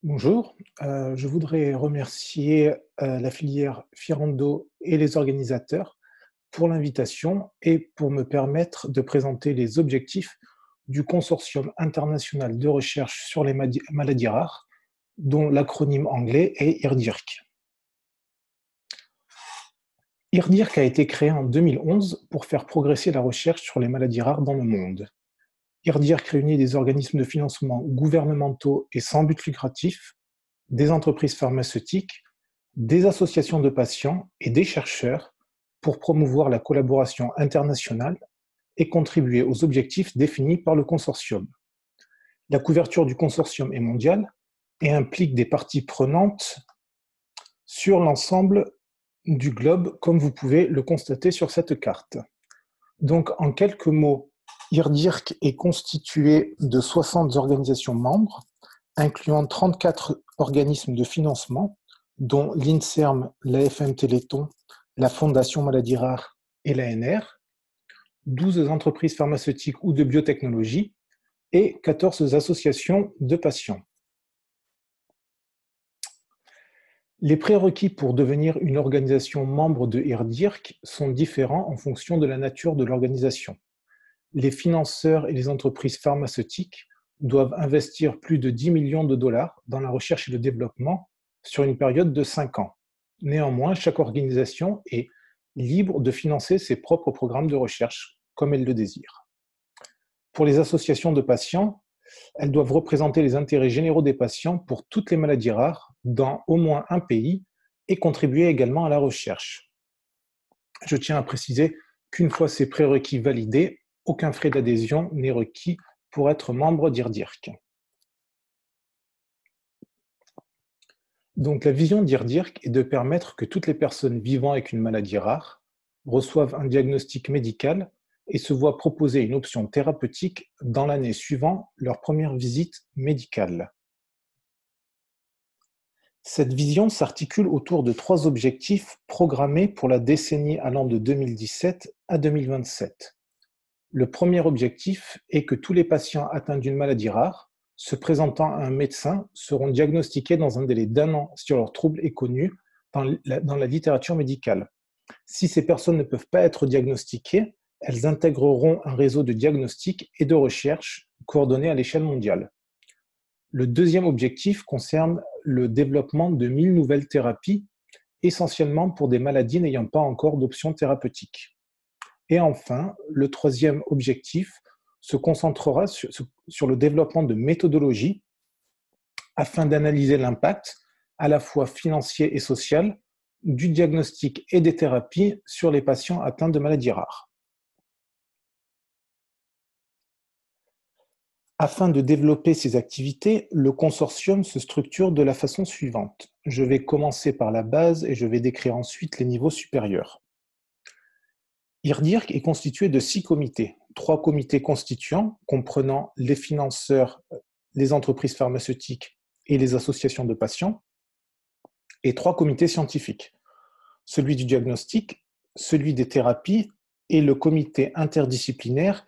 Bonjour, je voudrais remercier la filière Firando et les organisateurs pour l'invitation et pour me permettre de présenter les objectifs du Consortium international de recherche sur les maladies rares, dont l'acronyme anglais est IRDIRC. IRDIRC a été créé en 2011 pour faire progresser la recherche sur les maladies rares dans le monde. IRDIRC réunit des organismes de financement gouvernementaux et sans but lucratif, des entreprises pharmaceutiques, des associations de patients et des chercheurs pour promouvoir la collaboration internationale et contribuer aux objectifs définis par le consortium. La couverture du consortium est mondiale et implique des parties prenantes sur l'ensemble du globe, comme vous pouvez le constater sur cette carte. Donc, en quelques mots, IRDIRC est constitué de 60 organisations membres, incluant 34 organismes de financement, dont l'INSERM, l'AFM Téléthon, la Fondation Maladies Rares et l'ANR, 12 entreprises pharmaceutiques ou de biotechnologie et 14 associations de patients. Les prérequis pour devenir une organisation membre de IRDIRC sont différents en fonction de la nature de l'organisation. Les financeurs et les entreprises pharmaceutiques doivent investir plus de 10 millions de dollars dans la recherche et le développement sur une période de 5 ans. Néanmoins, chaque organisation est libre de financer ses propres programmes de recherche comme elle le désire. Pour les associations de patients, elles doivent représenter les intérêts généraux des patients pour toutes les maladies rares dans au moins un pays et contribuer également à la recherche. Je tiens à préciser qu'une fois ces prérequis validés, aucun frais d'adhésion n'est requis pour être membre d'IRDIRC. Donc la vision d'IRDIRC est de permettre que toutes les personnes vivant avec une maladie rare reçoivent un diagnostic médical et se voient proposer une option thérapeutique dans l'année suivant leur première visite médicale. Cette vision s'articule autour de 3 objectifs programmés pour la décennie allant de 2017 à 2027. Le premier objectif est que tous les patients atteints d'une maladie rare, se présentant à un médecin, seront diagnostiqués dans un délai d'1 an si leur trouble est connu dans la littérature médicale. Si ces personnes ne peuvent pas être diagnostiquées, elles intégreront un réseau de diagnostic et de recherche coordonné à l'échelle mondiale. Le deuxième objectif concerne le développement de 1000 nouvelles thérapies, essentiellement pour des maladies n'ayant pas encore d'option thérapeutique. Et enfin, le troisième objectif se concentrera sur le développement de méthodologies afin d'analyser l'impact à la fois financier et social du diagnostic et des thérapies sur les patients atteints de maladies rares. Afin de développer ces activités, le consortium se structure de la façon suivante. Je vais commencer par la base et je vais décrire ensuite les niveaux supérieurs. IRDIRC est constitué de 6 comités, 3 comités constituants comprenant les financeurs, les entreprises pharmaceutiques et les associations de patients, et 3 comités scientifiques, celui du diagnostic, celui des thérapies et le comité interdisciplinaire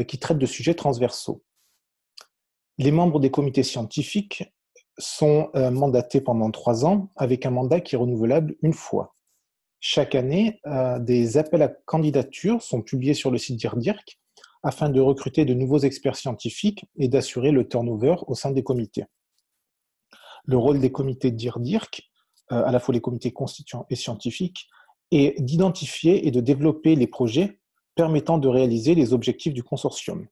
qui traite de sujets transversaux. Les membres des comités scientifiques sont mandatés pendant 3 ans avec un mandat qui est renouvelable une fois. Chaque année, des appels à candidature sont publiés sur le site d'IRDIRC afin de recruter de nouveaux experts scientifiques et d'assurer le turnover au sein des comités. Le rôle des comités d'IRDIRC, à la fois les comités constituants et scientifiques, est d'identifier et de développer les projets permettant de réaliser les objectifs du consortium.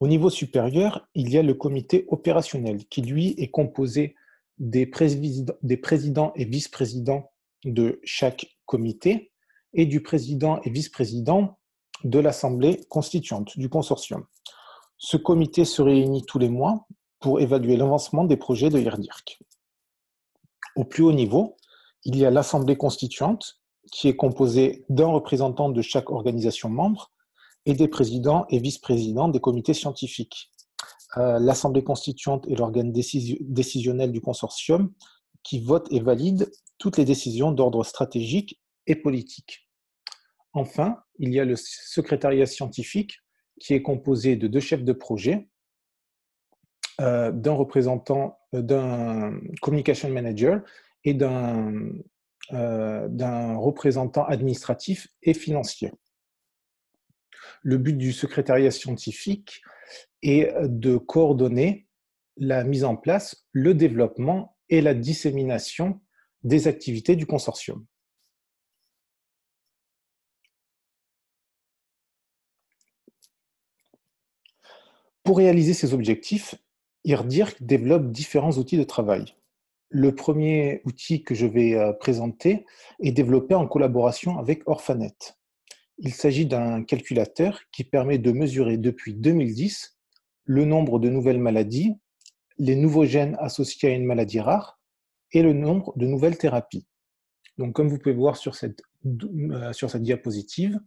Au niveau supérieur, il y a le comité opérationnel qui, lui, est composé des présidents et vice-présidents de chaque comité et du président et vice-président de l'assemblée constituante du consortium. Ce comité se réunit tous les mois pour évaluer l'avancement des projets de IRDIRC. Au plus haut niveau, il y a l'assemblée constituante qui est composée d'un représentant de chaque organisation membre et des présidents et vice-présidents des comités scientifiques. L'Assemblée constituante est l'organe décisionnel du consortium qui vote et valide toutes les décisions d'ordre stratégique et politique. Enfin, il y a le secrétariat scientifique qui est composé de 2 chefs de projet d'un représentant, d'un communication manager et d'un représentant administratif et financier. Le but du secrétariat scientifique est de coordonner la mise en place, le développement et la dissémination des activités du consortium. Pour réaliser ces objectifs, IRDIRC développe différents outils de travail. Le premier outil que je vais présenter est développé en collaboration avec Orphanet. Il s'agit d'un calculateur qui permet de mesurer depuis 2010 le nombre de nouvelles maladies, les nouveaux gènes associés à une maladie rare et le nombre de nouvelles thérapies. Donc, comme vous pouvez voir sur cette diapositive,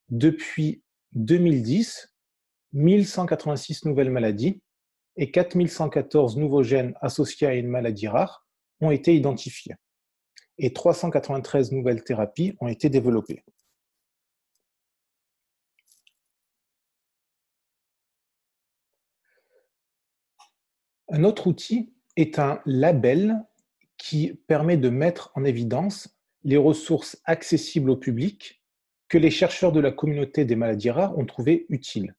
depuis 2010, 1186 nouvelles maladies et 4114 nouveaux gènes associés à une maladie rare ont été identifiés et 393 nouvelles thérapies ont été développées. Un autre outil est un label qui permet de mettre en évidence les ressources accessibles au public que les chercheurs de la communauté des maladies rares ont trouvées utiles.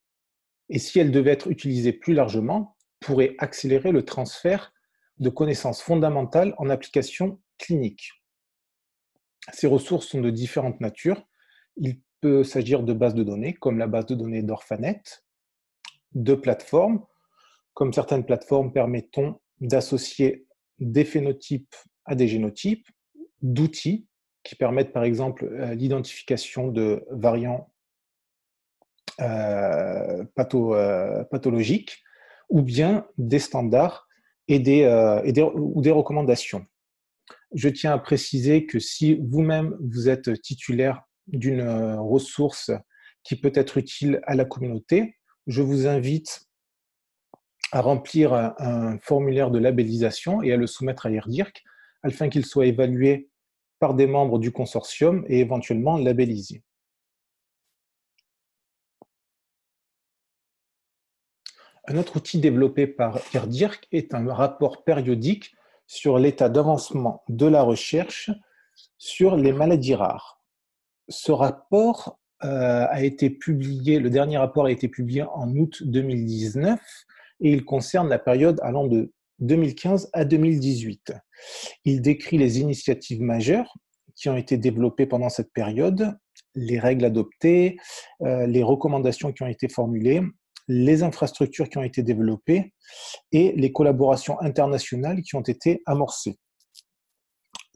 Et si elles devaient être utilisées plus largement, pourraient accélérer le transfert de connaissances fondamentales en application clinique. Ces ressources sont de différentes natures. Il peut s'agir de bases de données, comme la base de données d'Orphanet, de plateformes, comme certaines plateformes permettant d'associer des phénotypes à des génotypes, d'outils qui permettent par exemple l'identification de variants pathologiques, ou bien des standards ou des recommandations. Je tiens à préciser que si vous-même vous êtes titulaire d'une ressource qui peut être utile à la communauté, je vous invite à remplir un formulaire de labellisation et à le soumettre à IRDIRC afin qu'il soit évalué par des membres du consortium et éventuellement labellisé. Un autre outil développé par IRDIRC est un rapport périodique sur l'état d'avancement de la recherche sur les maladies rares. Ce rapport a été publié, le dernier rapport a été publié en août 2019 et il concerne la période allant de 2015 à 2018. Il décrit les initiatives majeures qui ont été développées pendant cette période, les règles adoptées, les recommandations qui ont été formulées, les infrastructures qui ont été développées et les collaborations internationales qui ont été amorcées.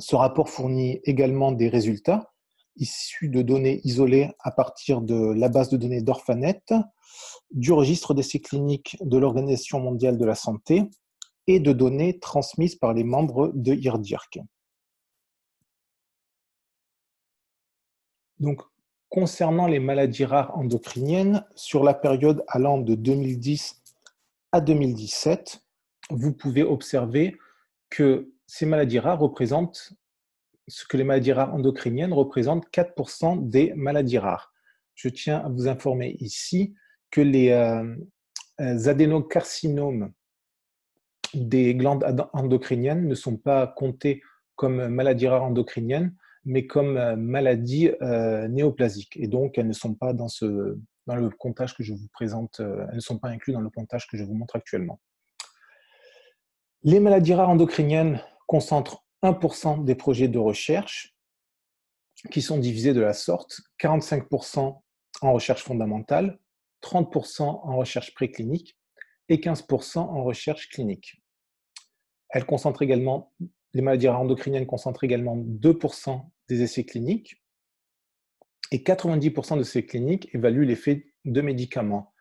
Ce rapport fournit également des résultats issus de données isolées à partir de la base de données d'Orphanet, du registre d'essais cliniques de l'Organisation mondiale de la santé et de données transmises par les membres de IRDIRC. Donc, concernant les maladies rares endocriniennes, sur la période allant de 2010 à 2017, vous pouvez observer que ces maladies rares représentent, ce que les maladies rares endocriniennes représentent 4% des maladies rares. Je tiens à vous informer ici que les adénocarcinomes des glandes endocriniennes ne sont pas comptés comme maladies rares endocriniennes, mais comme maladies néoplasiques. Et donc, elles ne sont pas dans le comptage que je vous présente, elles ne sont pas incluses dans le comptage que je vous montre actuellement. Les maladies rares endocriniennes concentrent 1% des projets de recherche qui sont divisés de la sorte, 45% en recherche fondamentale, 30% en recherche préclinique et 15% en recherche clinique. Les maladies rares endocriniennes concentrent également 2% des essais cliniques et 90% de ces cliniques évaluent l'effet de médicaments.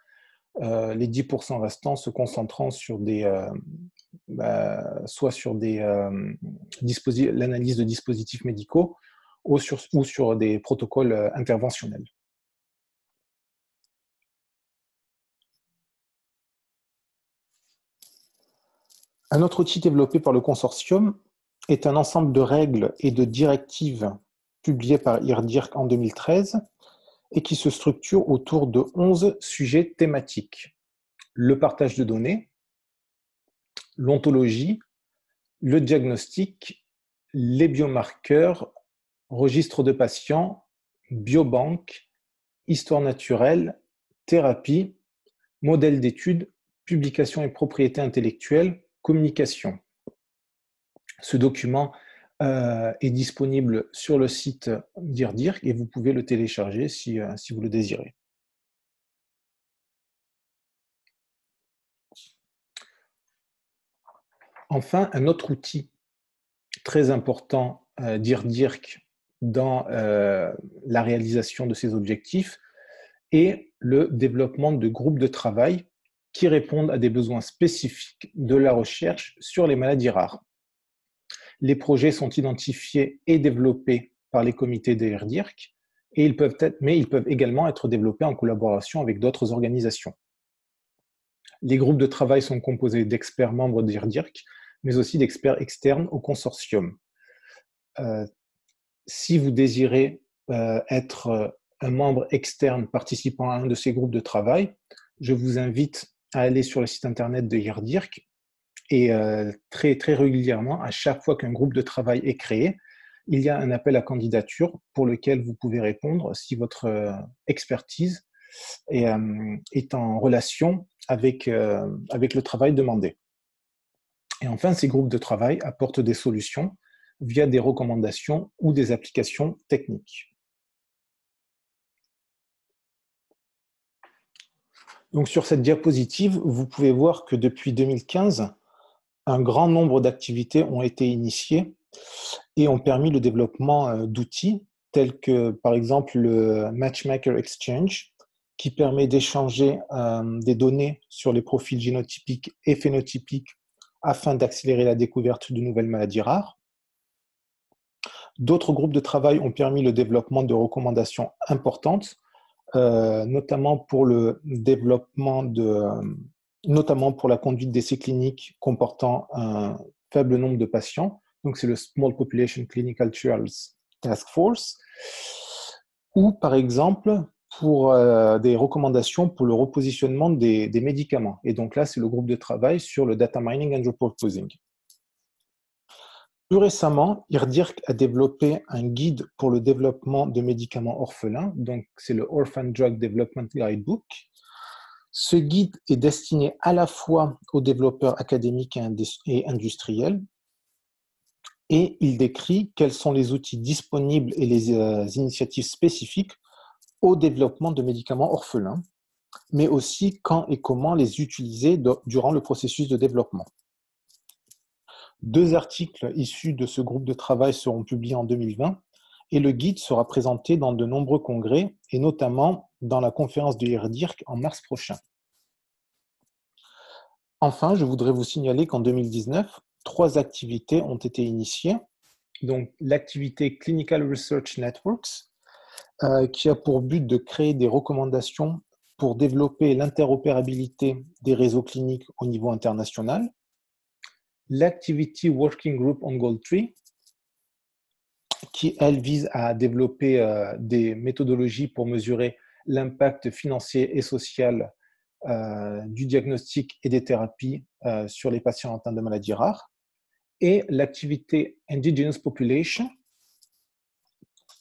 Les 10% restants se concentrant sur soit sur l'analyse de dispositifs médicaux ou sur des protocoles interventionnels. Un autre outil développé par le consortium est un ensemble de règles et de directives publiées par IRDIRC en 2013 et qui se structure autour de 11 sujets thématiques. Le partage de données, l'ontologie, le diagnostic, les biomarqueurs, registre de patients, biobanque, histoire naturelle, thérapie, modèle d'étude, publication et propriété intellectuelle, communication. Ce document est disponible sur le site d'IRDIRC et vous pouvez le télécharger si vous le désirez. Enfin, un autre outil très important d'IRDIRC dans la réalisation de ces objectifs est le développement de groupes de travail qui répondent à des besoins spécifiques de la recherche sur les maladies rares. Les projets sont identifiés et développés par les comités de IRDIRC, mais ils peuvent également être développés en collaboration avec d'autres organisations. Les groupes de travail sont composés d'experts membres d'IRDIRC, mais aussi d'experts externes au consortium. Si vous désirez être un membre externe participant à un de ces groupes de travail, je vous invite à aller sur le site internet de IRDIRC et très régulièrement, à chaque fois qu'un groupe de travail est créé, il y a un appel à candidature pour lequel vous pouvez répondre si votre expertise est en relation avec le travail demandé. Et enfin, ces groupes de travail apportent des solutions via des recommandations ou des applications techniques. Donc, sur cette diapositive, vous pouvez voir que depuis 2015, un grand nombre d'activités ont été initiées et ont permis le développement d'outils tels que, par exemple, le Matchmaker Exchange, qui permet d'échanger des données sur les profils génotypiques et phénotypiques afin d'accélérer la découverte de nouvelles maladies rares. D'autres groupes de travail ont permis le développement de recommandations importantes, notamment pour le développement notamment pour la conduite d'essais cliniques comportant un faible nombre de patients. Donc, c'est le Small Population Clinical Trials Task Force. Ou, par exemple, pour des recommandations pour le repositionnement des médicaments. Et donc là, c'est le groupe de travail sur le data mining and repurposing. Plus récemment, IRDIRC a développé un guide pour le développement de médicaments orphelins, donc c'est le Orphan Drug Development Guidebook. Ce guide est destiné à la fois aux développeurs académiques et industriels, et il décrit quels sont les outils disponibles et les initiatives spécifiques au développement de médicaments orphelins, mais aussi quand et comment les utiliser durant le processus de développement. 2 articles issus de ce groupe de travail seront publiés en 2020 et le guide sera présenté dans de nombreux congrès et notamment dans la conférence de IRDIRC en mars prochain. Enfin, je voudrais vous signaler qu'en 2019, 3 activités ont été initiées. Donc, l'activité Clinical Research Networks, qui a pour but de créer des recommandations pour développer l'interopérabilité des réseaux cliniques au niveau international. L'Activity Working Group on Goal3, qui, elle, vise à développer des méthodologies pour mesurer l'impact financier et social du diagnostic et des thérapies sur les patients atteints de maladies rares. Et l'activité Indigenous Population,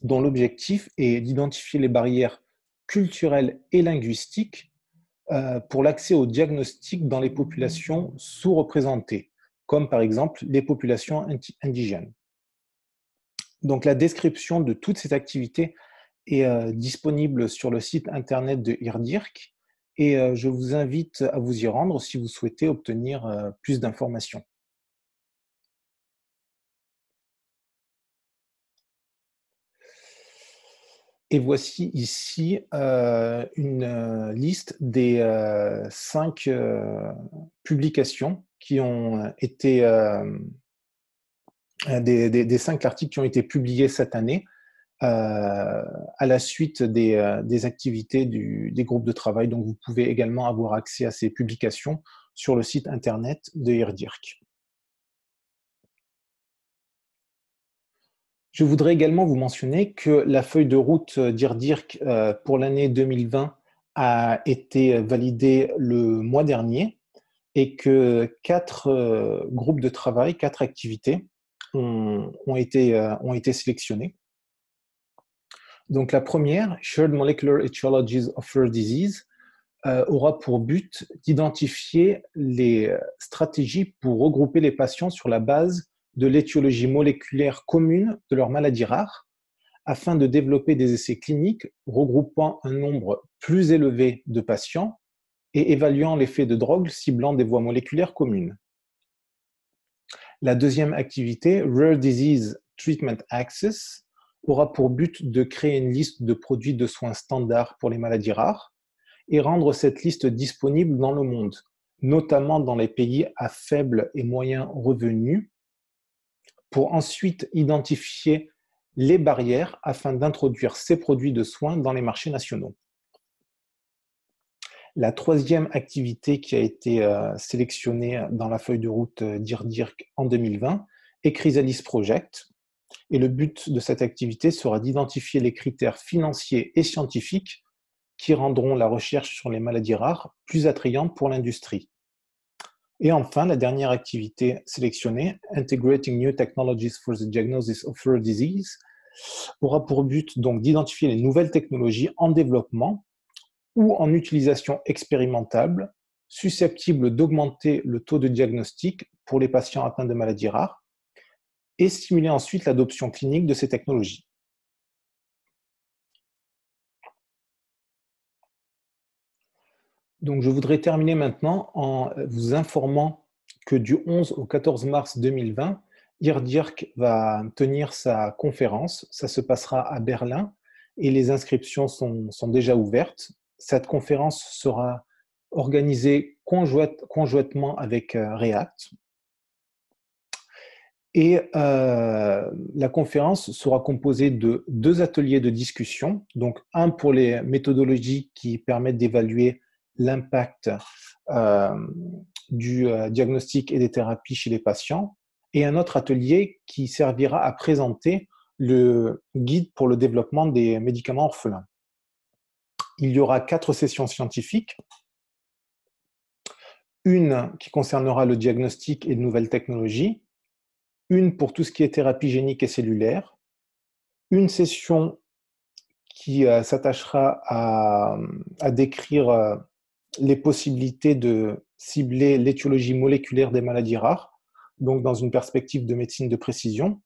dont l'objectif est d'identifier les barrières culturelles et linguistiques pour l'accès au diagnostic dans les populations sous-représentées, comme par exemple les populations indigènes. Donc la description de toutes ces activités est disponible sur le site internet de IRDIRC et je vous invite à vous y rendre si vous souhaitez obtenir plus d'informations. Et voici ici une liste des 5 publications qui ont été, des 5 articles qui ont été publiés cette année à la suite des activités des groupes de travail. Donc, vous pouvez également avoir accès à ces publications sur le site internet de IRDIRC. Je voudrais également vous mentionner que la feuille de route d'IRDIRC pour l'année 2020 a été validée le mois dernier et que 4 groupes de travail, 4 activités ont été sélectionnés. Donc la première, Shared Molecular Etiologies of Rare Disease, aura pour but d'identifier les stratégies pour regrouper les patients sur la base de l'étiologie moléculaire commune de leur maladie rare, afin de développer des essais cliniques regroupant un nombre plus élevé de patients et évaluant l'effet de drogue ciblant des voies moléculaires communes. La deuxième activité, Rare Disease Treatment Access, aura pour but de créer une liste de produits de soins standards pour les maladies rares et rendre cette liste disponible dans le monde, notamment dans les pays à faible et moyen revenu, pour ensuite identifier les barrières afin d'introduire ces produits de soins dans les marchés nationaux. La troisième activité qui a été sélectionnée dans la feuille de route d'IRDIRC en 2020 est Chrysalis Project. Et le but de cette activité sera d'identifier les critères financiers et scientifiques qui rendront la recherche sur les maladies rares plus attrayante pour l'industrie. Et enfin, la dernière activité sélectionnée, Integrating New Technologies for the Diagnosis of Rare Disease, aura pour but donc d'identifier les nouvelles technologies en développement ou en utilisation expérimentale susceptibles d'augmenter le taux de diagnostic pour les patients atteints de maladies rares et stimuler ensuite l'adoption clinique de ces technologies. Donc, je voudrais terminer maintenant en vous informant que du 11 au 14 mars 2020, IRDIRC va tenir sa conférence. Ça se passera à Berlin et les inscriptions sont déjà ouvertes. Cette conférence sera organisée conjointement avec REACT. Et la conférence sera composée de 2 ateliers de discussion, donc un pour les méthodologies qui permettent d'évaluer l'impact du diagnostic et des thérapies chez les patients, et un autre atelier qui servira à présenter le guide pour le développement des médicaments orphelins. Il y aura 4 sessions scientifiques, une qui concernera le diagnostic et de nouvelles technologies, une pour tout ce qui est thérapie génique et cellulaire, une session qui s'attachera à décrire les possibilités de cibler l'étiologie moléculaire des maladies rares, donc dans une perspective de médecine de précision,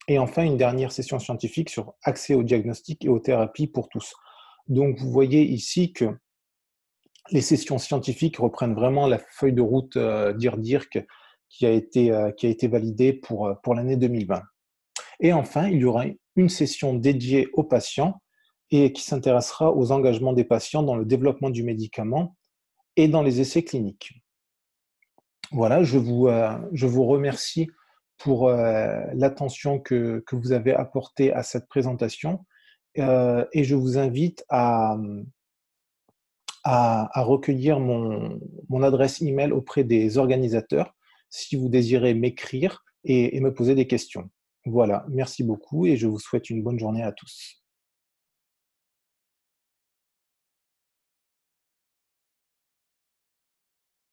et enfin une dernière session scientifique sur accès au diagnostic et aux thérapies pour tous. Donc vous voyez ici que les sessions scientifiques reprennent vraiment la feuille de route d'IRDIRC qui a été validée pour l'année 2020. Et enfin, il y aura une session dédiée aux patients et qui s'intéressera aux engagements des patients dans le développement du médicament et dans les essais cliniques. Voilà, je vous remercie pour l'attention que vous avez apportée à cette présentation et je vous invite à recueillir mon adresse email auprès des organisateurs si vous désirez m'écrire et me poser des questions. Voilà, merci beaucoup et je vous souhaite une bonne journée à tous.